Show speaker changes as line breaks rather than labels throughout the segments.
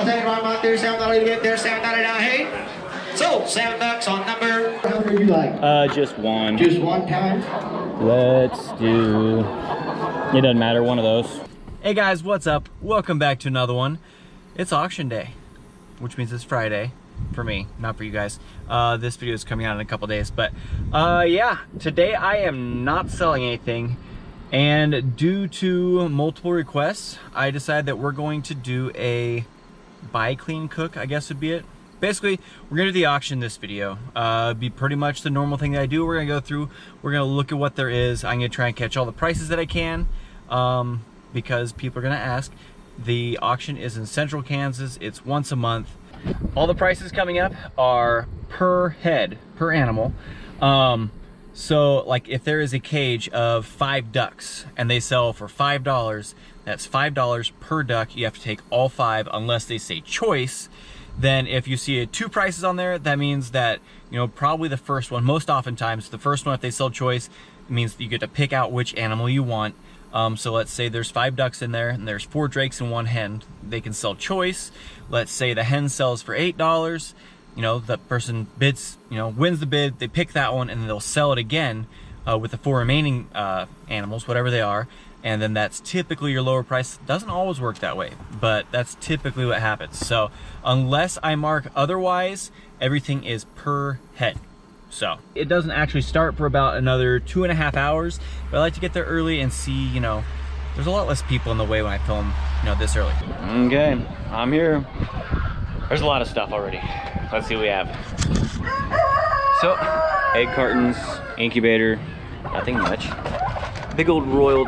There's $7 So, $7 on number.
How many would you like?
Just one.
Just one time?
Let's do, it doesn't matter, one of those. Hey guys, what's up? Welcome back to another one. It's auction day, which means it's Friday for me, not for you guys. This video is coming out in a couple days, but yeah, today I am not selling anything, and due to multiple requests, I decided that we're going to do a buy, clean, cook, I guess would be it. Basically, we're gonna do the auction this video. Be pretty much the normal thing that I do. We're gonna go through, we're gonna look at what there is. I'm gonna try and catch all the prices that I can, because people are gonna ask. The auction is in Central Kansas. It's once a month. All the prices coming up are per head, per animal. So like if there is a cage of 5 ducks and they sell for $5, that's $5 per duck. You have to take all 5 unless they say choice. Then if you see 2 prices on there, that means that, you know, probably the first one, most oftentimes the first one, if they sell choice, it means that you get to pick out which animal you want. So let's say there's 5 ducks in there and there's 4 drakes and 1 hen. They can sell choice. Let's say the hen sells for $8. You know, the person bids, you know, wins the bid, they pick that one, and then they'll sell it again with the 4 remaining animals, whatever they are. And then that's typically your lower price. Doesn't always work that way, but that's typically what happens. So unless I mark otherwise, everything is per head. So it doesn't actually start for about another 2.5 hours, but I like to get there early and see, you know, there's a lot less people in the way when I film, you know, this early. Okay, I'm here. There's a lot of stuff already. Let's see what we have. So, egg cartons, incubator, nothing much. Big old royal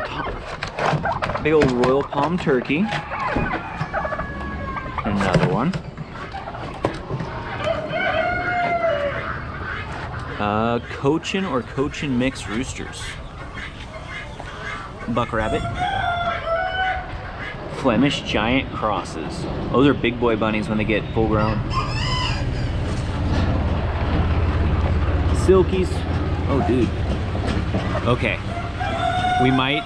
palm turkey. Another one. Cochin or Cochin mixed roosters. Buck rabbit. Flemish giant crosses. Those are big boy bunnies when they get full grown. Silkies. Oh, dude. Okay. We might,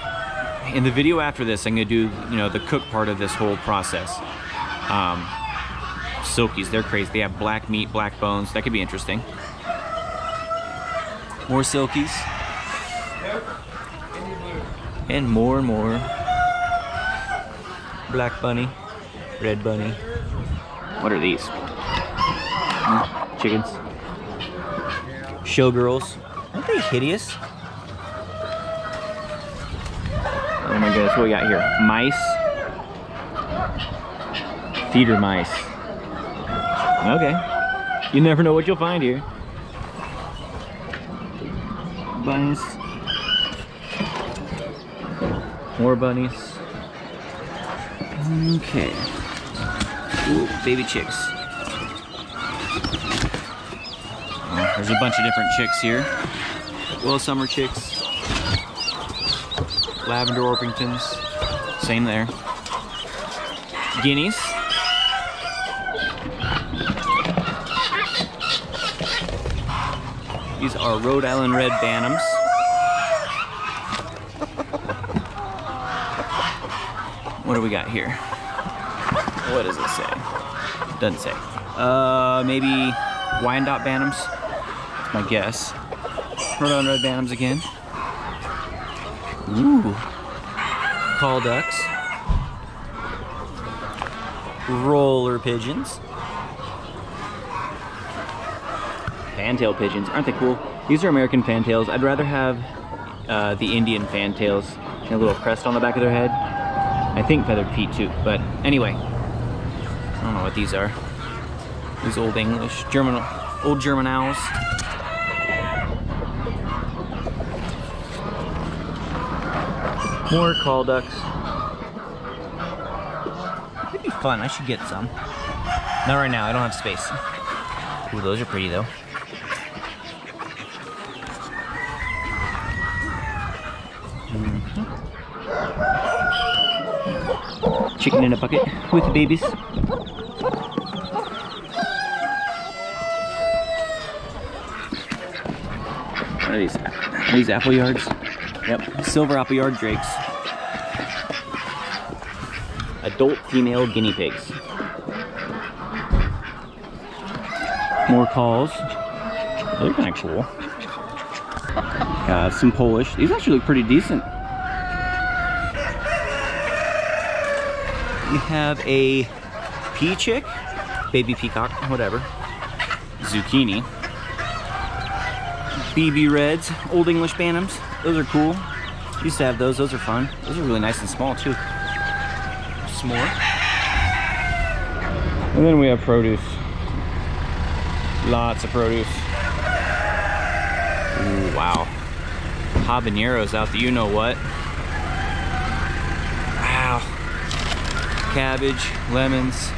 in the video after this, I'm gonna do, you know, the cook part of this whole process. Silkies, they're crazy. They have black meat, black bones. That could be interesting. More silkies. And more. Black bunny, red bunny. What are these? Chickens. Showgirls. Aren't they hideous? Oh my goodness, what we got here? Mice. Feeder mice. Okay. You never know what you'll find here. Bunnies. More bunnies. Okay. Ooh, baby chicks. Oh, there's a bunch of different chicks here. Well, summer chicks. Lavender Orpingtons. Same there. Guineas. These are Rhode Island Red Bantams. What do we got here? What does it say? Doesn't say. Maybe Wyandotte Bantams. That's my guess. Rhode Island Red Bantams again. Ooh. Call ducks. Roller pigeons. Fantail pigeons. Aren't they cool? These are American fantails. I'd rather have the Indian fantails. And a little crest on the back of their head. I think feathered feet too, but anyway. I don't know what these are. These old English, old German owls. More call ducks. It'd be fun, I should get some. Not right now, I don't have space. Ooh, those are pretty though. Chicken in a bucket with the babies. What are these? Are these apple yards? Yep, silver apple yard drakes. Adult female guinea pigs. More calls. They're kind of cool. Some Polish. These actually look pretty decent. We have a pea-chick, baby peacock, whatever. Zucchini. BB Reds, Old English Bantams. Those are cool. Used to have those. Those are fun. Those are really nice and small too. Some more. And then we have produce. Lots of produce. Ooh, wow. Habaneros out the you-know-what. Wow. Cabbage, lemons,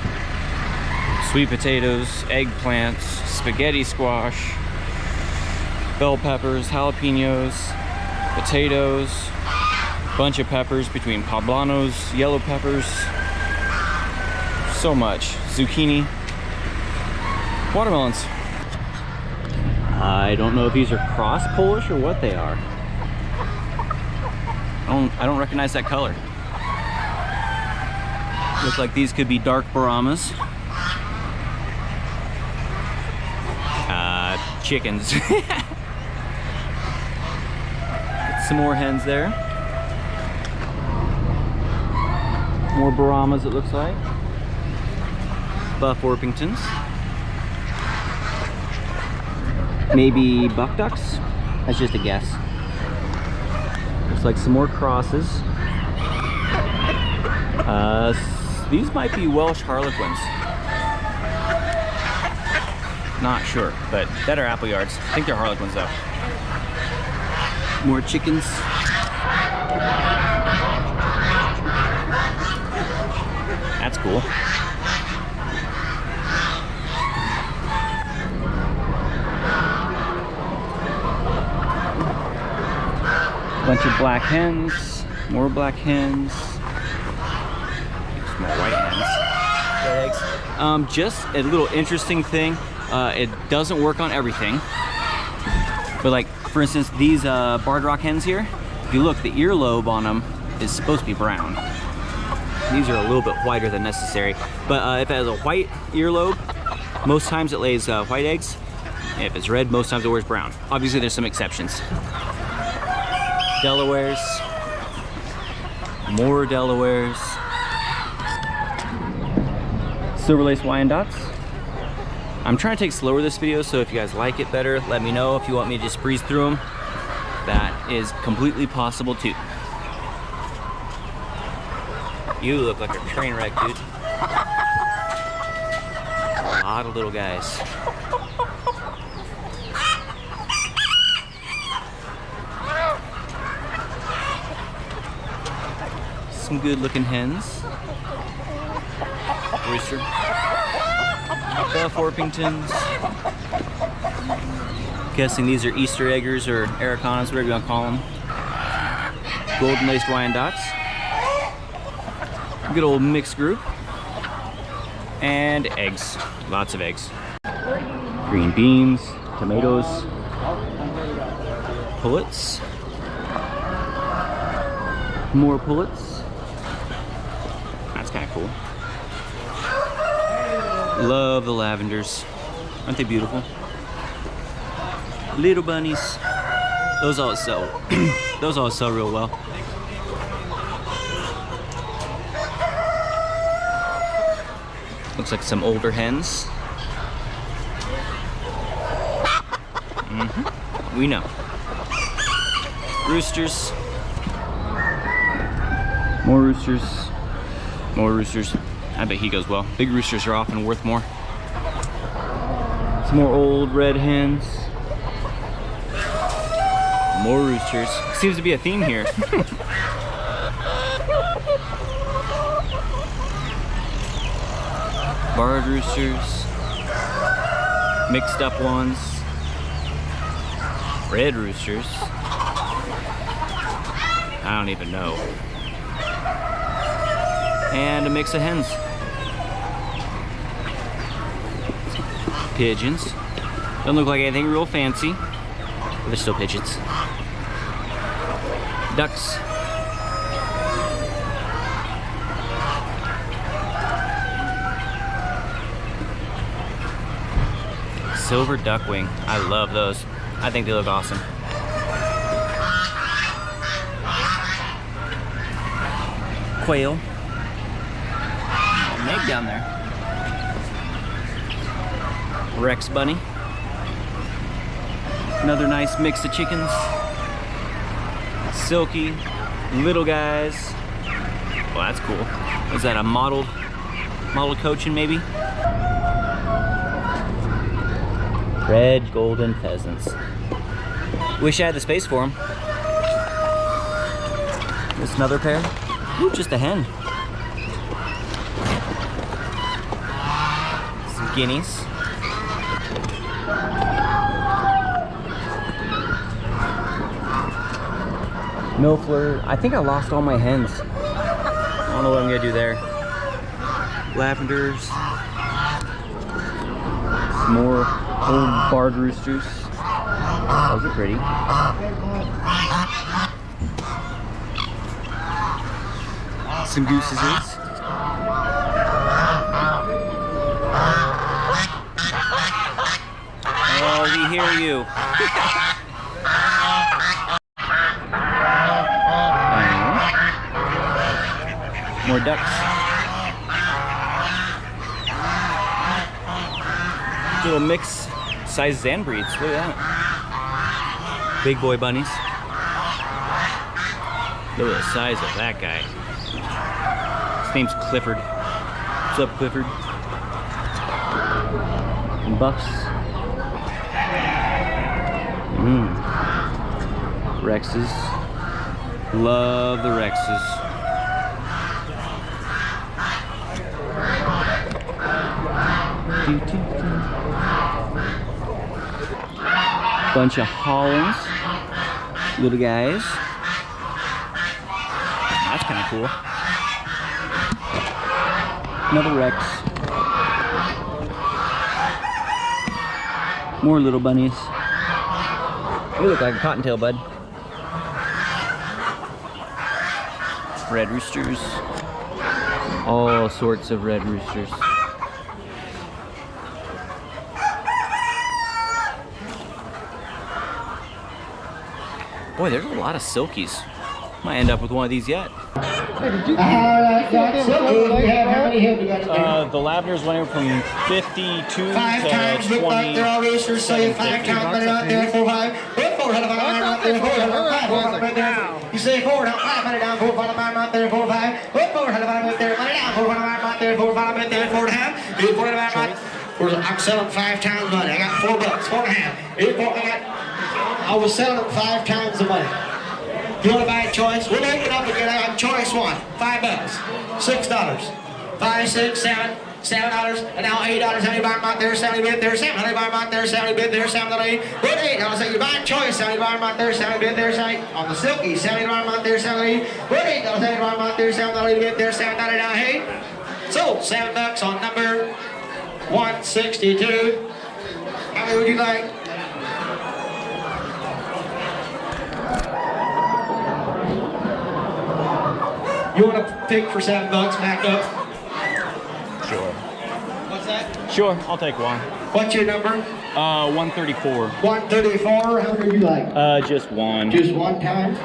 sweet potatoes, eggplants, spaghetti squash, bell peppers, jalapenos, potatoes, bunch of peppers between poblanos, yellow peppers, so much. Zucchini, watermelons. I don't know if these are cross Polish or what they are. I don't recognize that color. Looks like these could be dark Brahmas. Chickens. Some more hens there. More Brahmas, it looks like. Buff Orpingtons. Maybe buck ducks? That's just a guess. Looks like some more crosses. These might be Welsh Harlequins. Not sure, but better apple yards. I think they're Harlequins though. More chickens. That's cool. Bunch of black hens, more black hens, some more white hens. Eggs. Just a little interesting thing. It doesn't work on everything, but like for instance these barred rock hens here, if you look, the earlobe on them is supposed to be brown. These are a little bit whiter than necessary, but if it has a white earlobe, most times it lays white eggs. If it's red, most times it wears brown. Obviously there's some exceptions. Delawares, more Delawares, Silver Lace Wyandottes. I'm trying to take slower this video, so if you guys like it better, let me know. If you want me to just breeze through them, that is completely possible too. You look like a train wreck, dude. A lot of little guys. Some good looking hens. Rooster. Buff Orpingtons. Guessing these are Easter eggers or Aracanas, whatever you want to call them. Golden laced Wyandottes. Good old mixed group. And eggs. Lots of eggs. Green beans, tomatoes, pullets. More pullets. That's kind of cool. Love the lavenders. Aren't they beautiful? Little bunnies. Those all sell. Those all sell real well. Looks like some older hens. We know. Roosters. More roosters. More roosters. I bet he goes well. Big roosters are often worth more. Some more old red hens. More roosters. Seems to be a theme here. Barred roosters. Mixed up ones. Red roosters. I don't even know. And a mix of hens. Pigeons. Don't look like anything real fancy, but they're still pigeons. Ducks. silver duckwing. I love those. I think they look awesome. Quail. An egg down there. Rex bunny. Another nice mix of chickens. Silky. Little guys. Well, that's cool. Is that a model coaching maybe? Red golden pheasants. Wish I had the space for them. There's another pair. Ooh, just a hen. Some guineas. Milfler. I think I lost all my hens. I don't know what I'm gonna do there. Lavenders. Some more old barred roosters. Those are pretty. Some gooses. Oh, we hear you. More ducks. Little mix sizes and breeds. Look at that. Big boy bunnies. Look at the size of that guy. His name's Clifford. What's up, Clifford? And buffs. Rexes. Love the Rexes. Bunch of Hollands. Little guys. That's kind of cool. Another Rex. More little bunnies. You look like a cottontail, bud. Red roosters. All sorts of red roosters. Boy, there's a lot of Silkies. Might end up with one of these yet.
The
lavenders went from 52
5
to
times look like they're all roosters, so you 5 times better out there, 4, 5. Put 4 out there, 4, 5 there. You say 4, now 5 money down, 4, 5 out there, 4, 5. Put 4 out there, money down, 4, 5 out there, 4, 5 out there, 4 and a half. 4 and a half. I'm selling 5 times money. I got $4, 4 and a half. I was selling them 5 times the money. You want to buy a choice? We'll open it up again on choice 1. $5, $6, 5, 6, 7, $7, and now $8. How you buy them out there? 70 bid there, 7. How you buy them out there? 70 bid there, 7, 8. Put 8. I was saying you buy a choice. How you buy them out there? 70 bid there, 7. On the Silkies, 70 buy them out there, 7, 8. Put 8. I was saying you buy them out there, 7, 8 bid there, 7, 8. So $7 on number 162. How many would you like? You want to pick for $7 back up?
Sure.
What's that?
Sure, I'll take one.
What's your number?
134.
134. How many would you like?
Just one.
Just one time?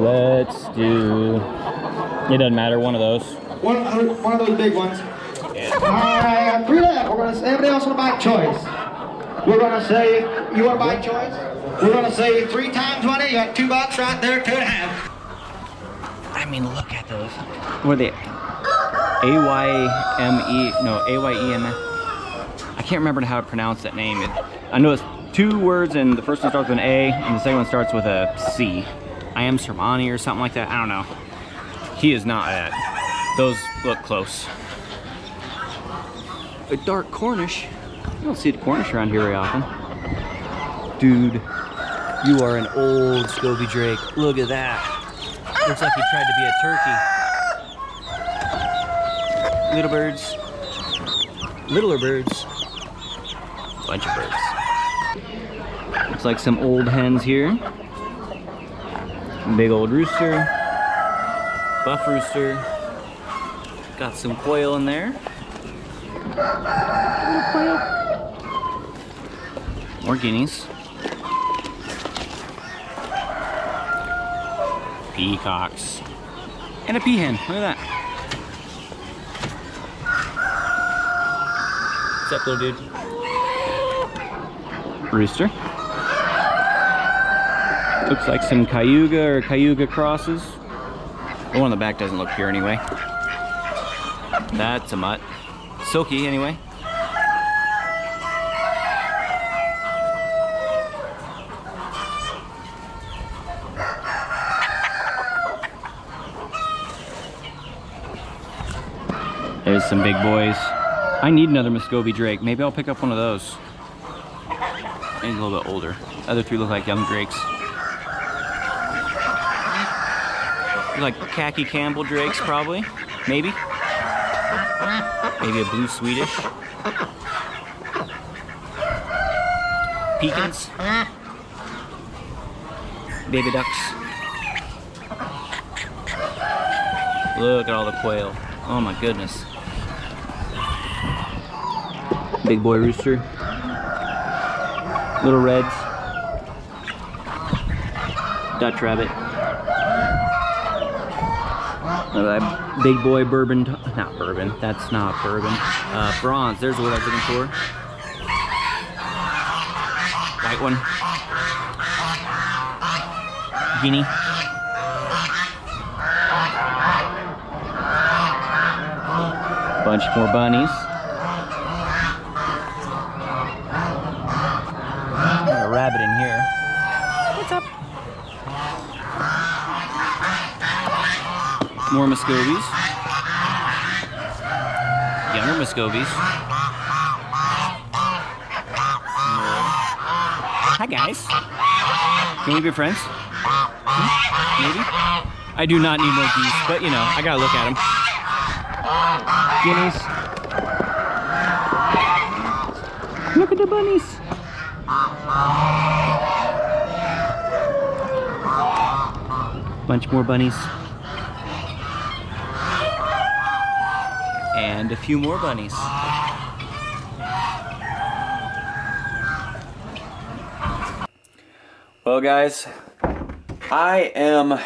Let's do. It doesn't matter. One of those.
One of those big ones.
Yeah.
Alright, 3 left. We're gonna. Everybody else want to buy choice? We're gonna say. You want to buy choice? We're gonna say 3 times money. You got $2 right there, 2 and a half.
I mean, look at those. What are they? A-Y-M-E, no, A-Y-E-M. I can't remember how to pronounce that name. I know it's 2 words, and the first one starts with an A, and the second one starts with a C. I am Sermani or something like that. I don't know. He is not that. Those look close. A dark Cornish. You don't see the Cornish around here very often. Dude, you are an old Scobie Drake. Look at that. Looks like he tried to be a turkey. Little birds. Littler birds. Bunch of birds. Looks like some old hens here. Big old rooster. Buff rooster. Got some quail in there. Little quail. More guineas. Peacocks. And a peahen. Look at that. What's up, little dude? Rooster. Looks like some Cayuga or Cayuga crosses. The one on the back doesn't look pure anyway. That's a mutt. Silky anyway. There's some big boys. I need another Muscovy drake. Maybe I'll pick up one of those. Maybe a little bit older. The other three look like young drakes. Like khaki Campbell drakes, probably. Maybe. Maybe a blue Swedish. Pigeons. Baby ducks. Look at all the quail. Oh my goodness. Big boy rooster. Little reds. Dutch rabbit. Big boy bourbon, not bourbon, that's not bourbon. Bronze, there's what I was looking for. White one. Guinea. Bunch more bunnies. There's a rabbit in here. What's up? More Muscovies. Younger Muscovies. Hi guys. Can we be friends? Maybe? I do not need more geese, but you know, I gotta look at them. Guineas. Look at the bunnies. Bunch more bunnies. And a few more bunnies. Well guys, I am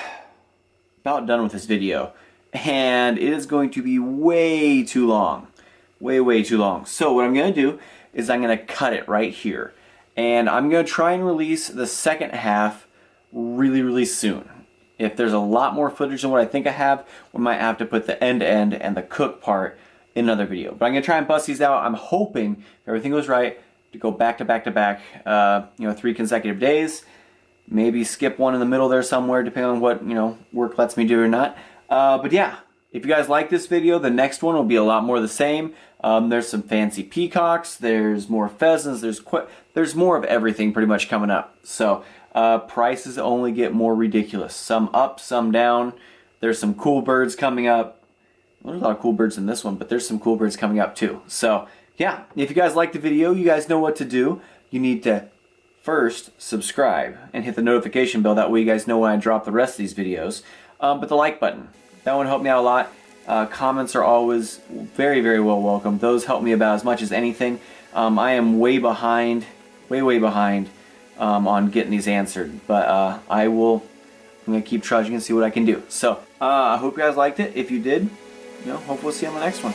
about done with this video and it is going to be way too long. Way too long. So what I'm going to do is I'm going to cut it right here. And I'm going to try and release the second half really soon. If there's a lot more footage than what I think I have, we might have to put the end-to-end and the cook part in another video. But I'm going to try and bust these out. I'm hoping, if everything goes right, to go back to back to back, 3 consecutive days. Maybe skip one in the middle there somewhere, depending on what, work lets me do or not. But yeah, if you guys like this video, the next one will be a lot more the same. There's some fancy peacocks, there's more pheasants, there's more of everything pretty much coming up. So prices only get more ridiculous. Some up, some down. There's some cool birds coming up. There's a lot of cool birds in this one, but there's some cool birds coming up too. So yeah, if you guys like the video, you guys know what to do. You need to first subscribe and hit the notification bell. That way you guys know when I drop the rest of these videos. But the like button, that one helped me out a lot. Comments are always very well welcome. Those help me about as much as anything. I am way behind, way behind on getting these answered. But I'm going to keep trudging and see what I can do. So I hope you guys liked it. If you did, hopefully we'll see you on the next one.